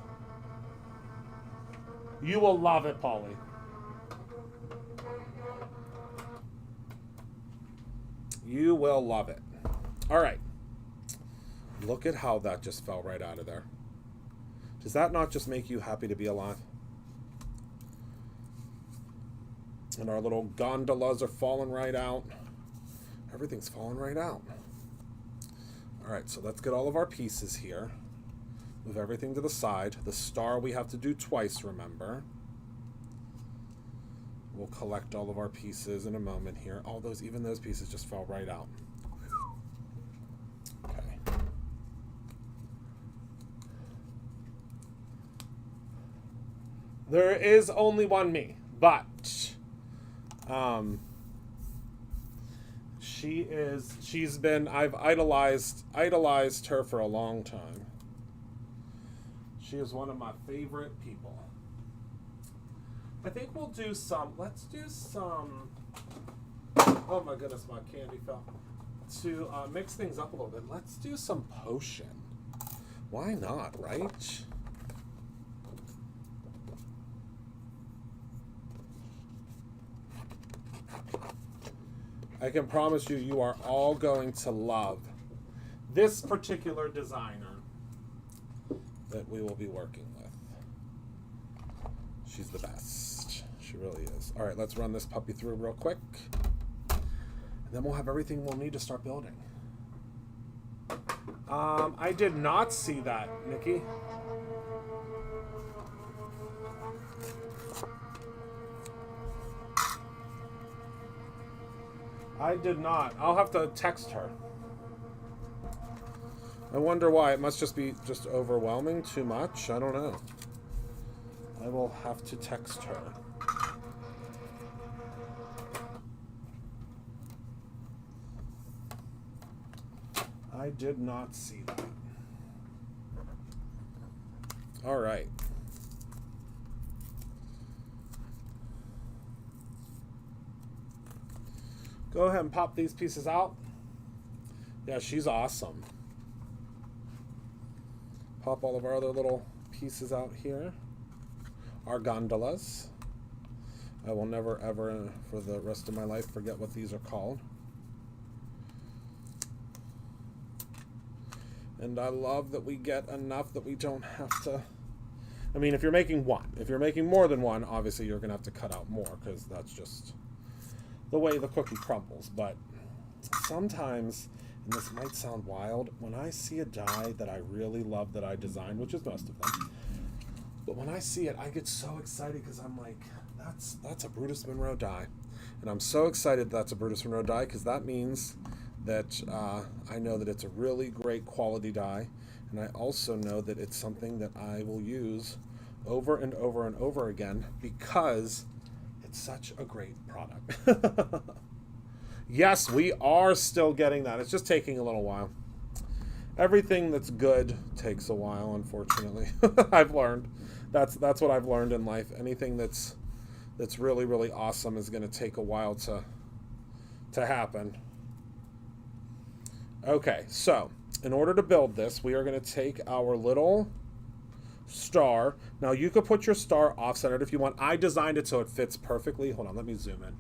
You will love it, Polly. You will love it. All right. Look at how that just fell right out of there. Does that not just make you happy to be alive? And our little gondolas are falling right out. Everything's falling right out. All right, so let's get all of our pieces here. Move everything to the side. The star we have to do twice, remember. We'll collect all of our pieces in a moment here. All those, even those pieces just fell right out. Okay. There is only one me, but I've idolized her for a long time. She is one of my favorite people. I think we'll do let's do some, oh my goodness, my candy fell. To mix things up a little bit, let's do some potion. Why not, right? I can promise you, you are all going to love this particular designer that we will be working with. She's the best. She really is. All right, let's run this puppy through real quick. And then we'll have everything we'll need to start building. I did not see that, Nikki. I did not. I'll have to text her. I wonder why. It must just be overwhelming, too much. I don't know. I will have to text her. I did not see that. All right. Go ahead and pop these pieces out. Yeah, she's awesome. Pop all of our other little pieces out here. Our gondolas. I will never, ever, for the rest of my life, forget what these are called. And I love that we get enough that we don't have to... I mean, if you're making one. If you're making more than one, obviously you're going to have to cut out more, because that's just the way the cookie crumbles. But sometimes, and this might sound wild, when I see a die that I really love that I designed, which is most of them, but when I see it, I get so excited because I'm like, that's a Brutus Monroe die. And I'm so excited that's a Brutus Monroe die because that means that I know that it's a really great quality die. And I also know that it's something that I will use over and over and over again because it's such a great product. Yes, we are still getting that. It's just taking a little while. Everything that's good takes a while, unfortunately. I've learned. That's what I've learned in life. Anything that's really, really awesome is going to take a while to happen. Okay, so in order to build this, we are going to take our little star. Now, you could put your star off-centered if you want. I designed it so it fits perfectly. Hold on, let me zoom in.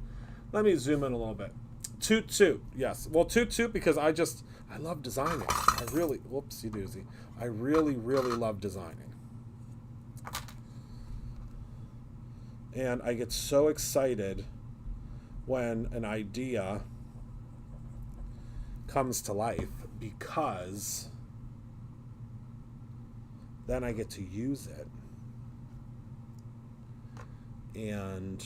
Let me zoom in a little bit. Toot, toot. Yes. Well, toot, toot because I love designing. I really, whoopsie doozy. I really, really love designing. And I get so excited when an idea comes to life because then I get to use it. And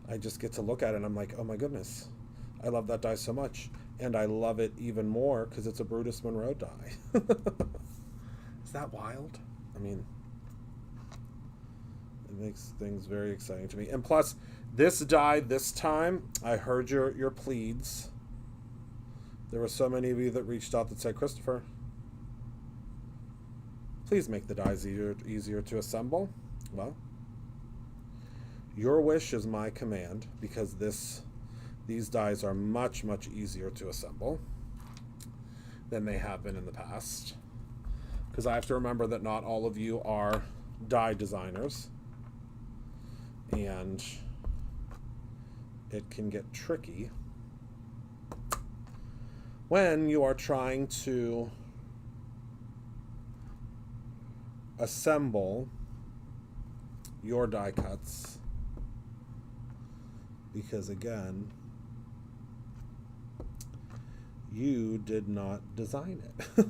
I just get to look at it and I'm like, oh my goodness, I love that die so much. And I love it even more because it's a Brutus Monroe die. Is that wild? I mean, it makes things very exciting to me. And plus, this die this time, I heard your pleads. There were so many of you that reached out that said, Christopher, please make the dies easier to assemble. Well, your wish is my command, because these dies are much, much easier to assemble than they have been in the past. Because I have to remember that not all of you are die designers. And it can get tricky when you are trying to assemble your die cuts, because again, you did not design it.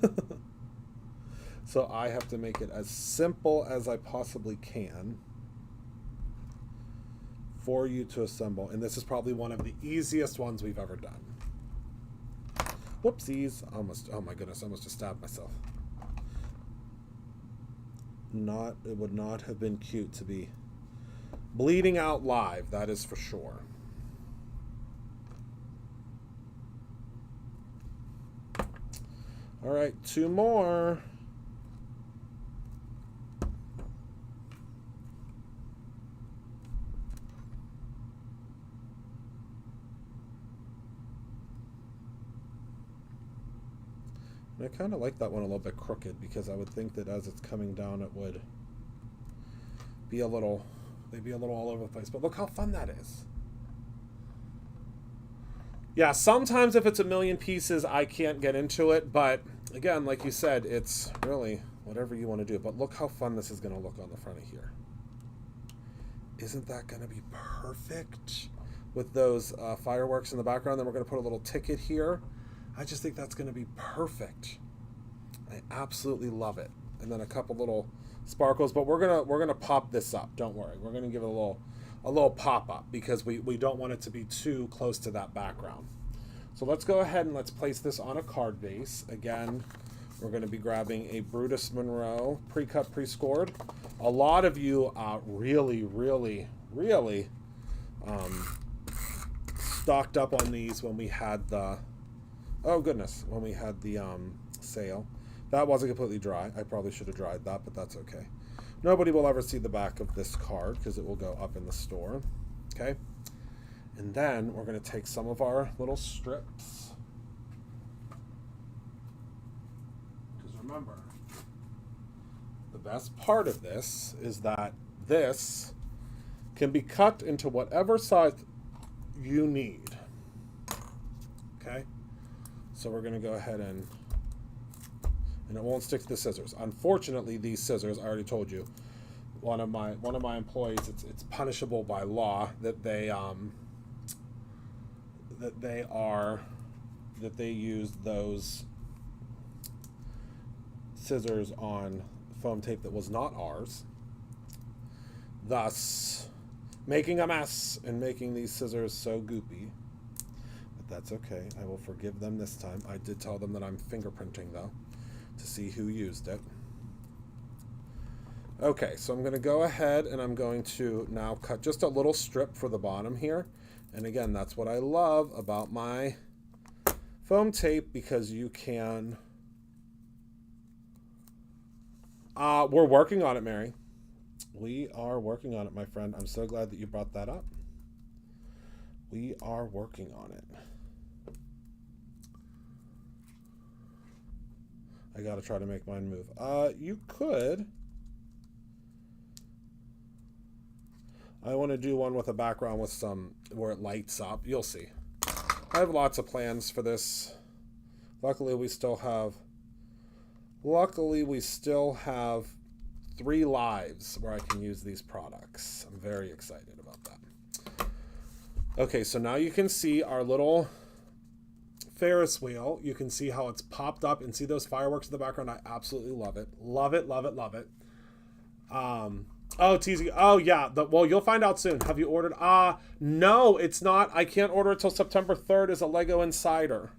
So I have to make it as simple as I possibly can for you to assemble, and this is probably one of the easiest ones we've ever done. Whoopsies. Almost, oh my goodness, I almost just stabbed myself. It would not have been cute to be bleeding out live, that is for sure. All right, 2 more. I kind of like that one a little bit crooked, because I would think that as it's coming down it would be a little, maybe a little all over the place. But look how fun that is. Yeah, sometimes if it's a million pieces I can't get into it, but again, like you said, it's really whatever you want to do. But look how fun this is going to look on the front of here. Isn't that going to be perfect with those fireworks in the background? Then we're going to put a little ticket here. I just think that's going to be perfect. I absolutely love it. And then a couple little sparkles, but we're gonna pop this up. Don't worry, we're gonna give it a little pop up, because we don't want it to be too close to that background. So let's go ahead and let's place this on a card base. Again, we're going to be grabbing a Brutus Monroe pre-cut, pre-scored. A lot of you really stocked up on these when we had the when we had the sale. That wasn't completely dry. I probably should have dried that, but that's okay. Nobody will ever see the back of this card because it will go up in the store. Okay. And then we're going to take some of our little strips. Because remember, the best part of this is that this can be cut into whatever size you need. Okay. So we're going to go ahead and it won't stick to the scissors. Unfortunately, these scissors, I already told you, one of my employees, it's punishable by law that they use those scissors on foam tape that was not ours, thus making a mess and making these scissors so goopy. But that's okay. I will forgive them this time. I did tell them that I'm fingerprinting though, to see who used it. Okay, so I'm going to go ahead and I'm going to now cut just a little strip for the bottom here. And again, that's what I love about my foam tape, because you can... we're working on it, Mary. We are working on it, my friend. I'm so glad that you brought that up. We are working on it. I gotta try to make mine move. You could. I want to do one with a background with some, where it lights up. You'll see. I have lots of plans for this. Luckily, we still have 3 lives where I can use these products. I'm very excited about that. Okay, so now you can see our little Ferris wheel. You can see how it's popped up and see those fireworks in the background. I absolutely love it. Love it, love it, love it. Oh, TZ. Oh, yeah. Well, you'll find out soon. Have you ordered? No, it's not. I can't order it till September 3rd as a Lego Insider.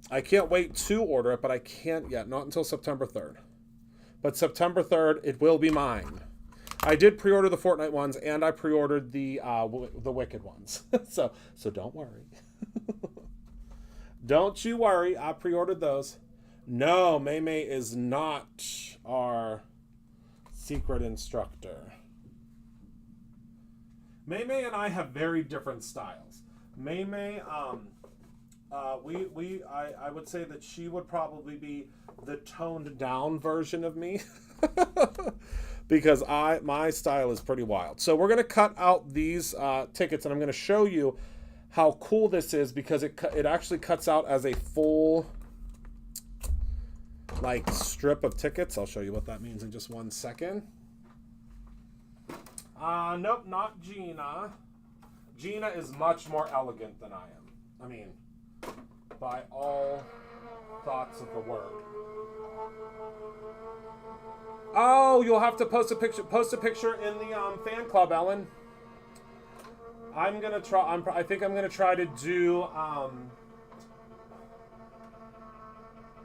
I can't wait to order it, but I can't yet. Not until September 3rd. But September 3rd, it will be mine. I did pre-order the Fortnite ones, and I pre-ordered the Wicked ones. so don't worry. Don't you worry. I pre-ordered those. No, Maymay is not our secret instructor. Maymay and I have very different styles. Maymay, I would say that she would probably be the toned down version of me. Because my style is pretty wild. So we're going to cut out these tickets, and I'm going to show you how cool this is, because it actually cuts out as a full like strip of tickets. I'll show you what that means in just 1 second. Nope, not Gina. Gina is much more elegant than I am. I mean, by all thoughts of the word. Oh, you'll have to post a picture. Post a picture in the fan club, Ellen. I'm gonna try. I think I'm gonna try to do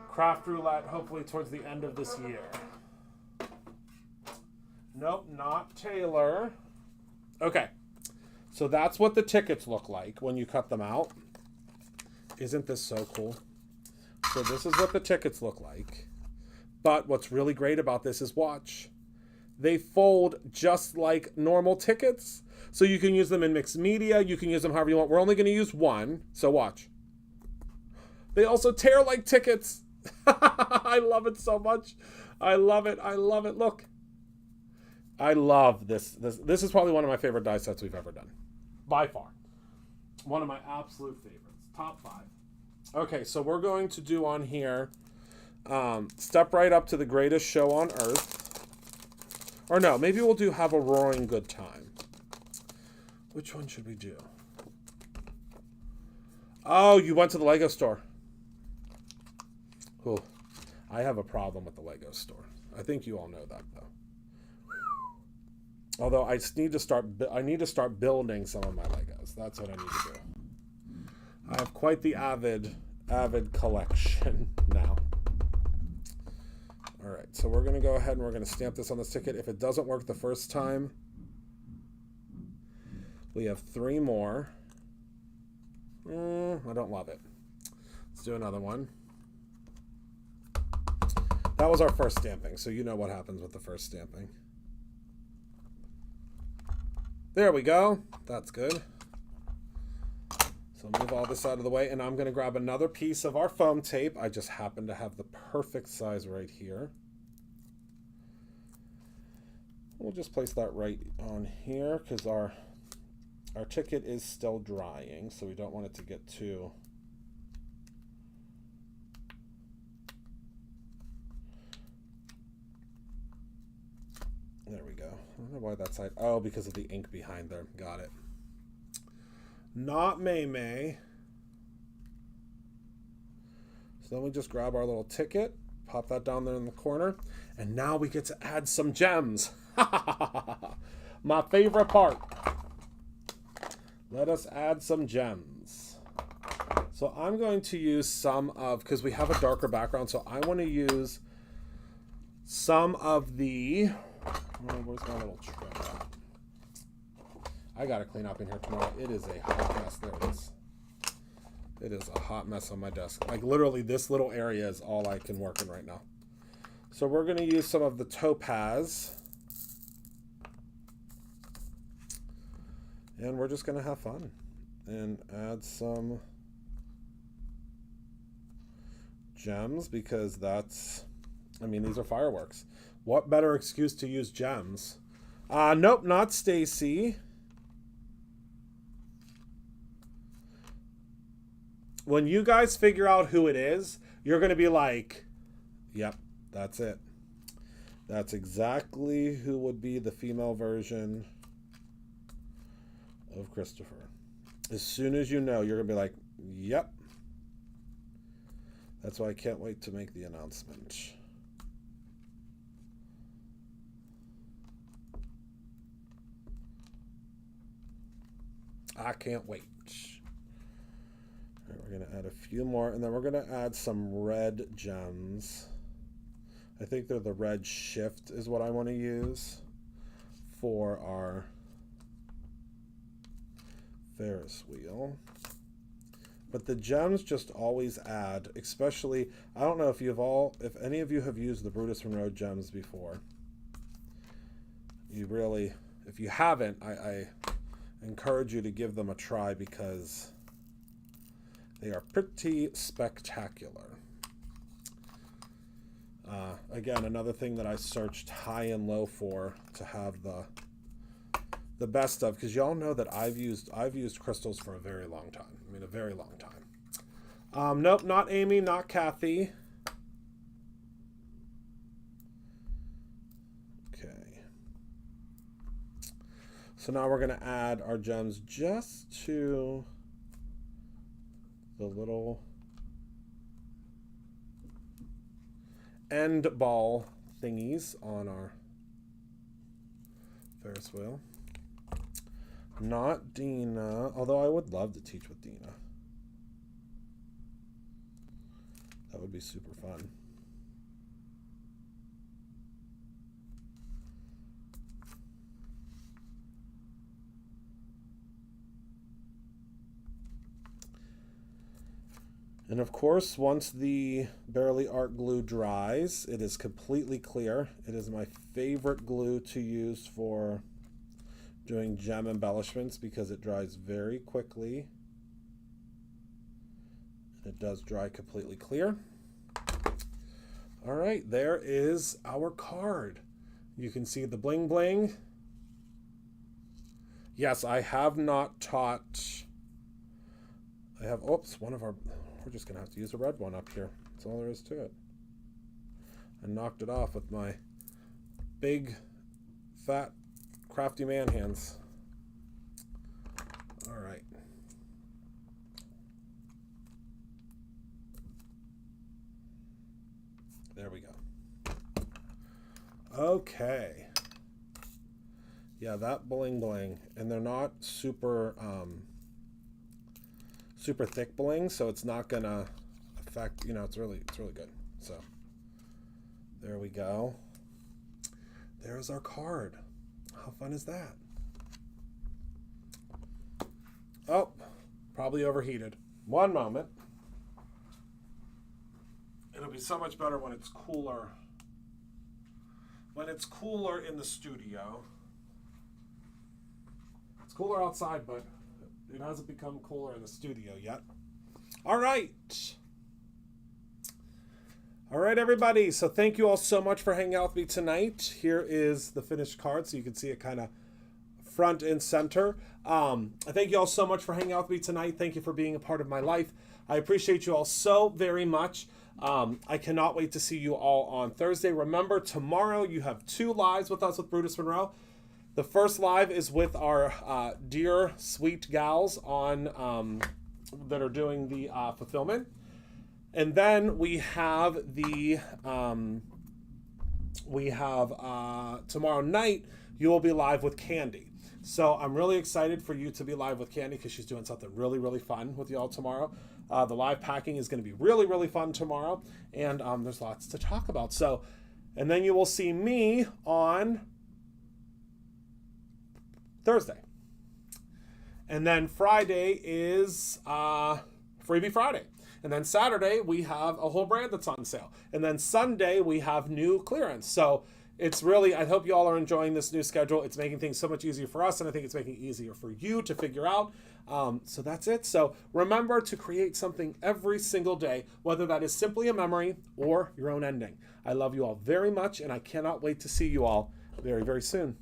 craft roulette. Hopefully towards the end of this year. Nope, not Taylor. Okay, so that's what the tickets look like when you cut them out. Isn't this so cool? So this is what the tickets look like. But what's really great about this is watch. They fold just like normal tickets. So you can use them in mixed media. You can use them however you want. We're only going to use one. So watch. They also tear like tickets. I love it so much. I love it. I love it. Look. I love this. This is probably one of my favorite die sets we've ever done. By far. One of my absolute favorites. Top 5. Okay, so we're going to do on here... step right up to the greatest show on earth. Or no, maybe we'll do Have a Roaring Good Time. Which one should we do? Oh, you went to the Lego store. Cool. I have a problem with the Lego store. I think you all know that, though. Although I need to start building some of my Legos. That's what I need to do. I have quite the avid collection now. All right, so we're going to go ahead and we're going to stamp this on this ticket. If it doesn't work the first time, we have 3 more. I don't love it. Let's do another one. That was our first stamping, so you know what happens with the first stamping. There we go. That's good. So move all this out of the way, and I'm going to grab another piece of our foam tape. I just happen to have the perfect size right here. We'll just place that right on here because our ticket is still drying, so we don't want it to get too... There we go. I don't know why that side... Oh, because of the ink behind there. Got it. Not Maymay. So then we just grab our little ticket, pop that down there in the corner, and now we get to add some gems. My favorite part. Let us add some gems. So I'm going to use some of, because we have a darker background, so I want to use some of the... Where's my little tray at? I got to clean up in here tomorrow. It is a hot mess. There it is. It is a hot mess on my desk. Like literally this little area is all I can work in right now. So we're going to use some of the topaz. And we're just going to have fun. And add some gems because that's... I mean, these are fireworks. What better excuse to use gems? Nope, not Stacy. When you guys figure out who it is, you're going to be like, yep, that's it. That's exactly who would be the female version of Christopher. As soon as you know, you're going to be like, yep. That's why I can't wait to make the announcement. I can't wait. All right, we're going to add a few more, and then we're going to add some red gems. I think they're the red shift is what I want to use for our Ferris wheel. But the gems just always add, especially, I don't know if if any of you have used the Brutus Monroe gems before. You really, if you haven't, I encourage you to give them a try because they are pretty spectacular. Again, another thing that I searched high and low for to have the best of, because y'all know that I've used crystals for a very long time. I mean, a very long time. Nope, not Amy, not Kathy. Okay. So now we're going to add our gems just to the little end ball thingies on our Ferris wheel. Not Dina, although I would love to teach with Dina. That would be super fun. And of course, once the Barely Art glue dries, it is completely clear. It is my favorite glue to use for doing gem embellishments because it dries very quickly. It does dry completely clear. All right, there is our card. You can see the bling bling. Yes, I have not taught. Oops, we're just gonna have to use a red one up here. That's all there is to it. I knocked it off with my big, fat, crafty man hands. All right. There we go. Okay. Yeah, that bling bling, and they're not super super thick bling, so it's not gonna affect, it's really good. So there we go. There's our card. How fun is that? Oh, probably overheated. One moment. It'll be so much better when it's cooler. When it's cooler in the studio. It's cooler outside, but it hasn't become cooler in the studio yet. All right. All right, everybody. So thank you all so much for hanging out with me tonight. Here is the finished card, so you can see it kind of front and center. I thank you all so much for hanging out with me tonight. Thank you for being a part of my life. I appreciate you all so very much. I cannot wait to see you all on Thursday. Remember, tomorrow you have 2 lives with us with Brutus Monroe. The first live is with our dear sweet gals on that are doing the fulfillment, and then we have tomorrow night you will be live with Candy. So I'm really excited for you to be live with Candy because she's doing something really, really fun with y'all tomorrow. The live packing is going to be really, really fun tomorrow, and there's lots to talk about. So, and then you will see me on Thursday. And then Friday is Freebie Friday. And then Saturday, we have a whole brand that's on sale. And then Sunday, we have new clearance. So it's really, I hope you all are enjoying this new schedule. It's making things so much easier for us, and I think it's making it easier for you to figure out. So that's it. So remember to create something every single day, whether that is simply a memory or your own ending. I love you all very much, and I cannot wait to see you all very, very soon.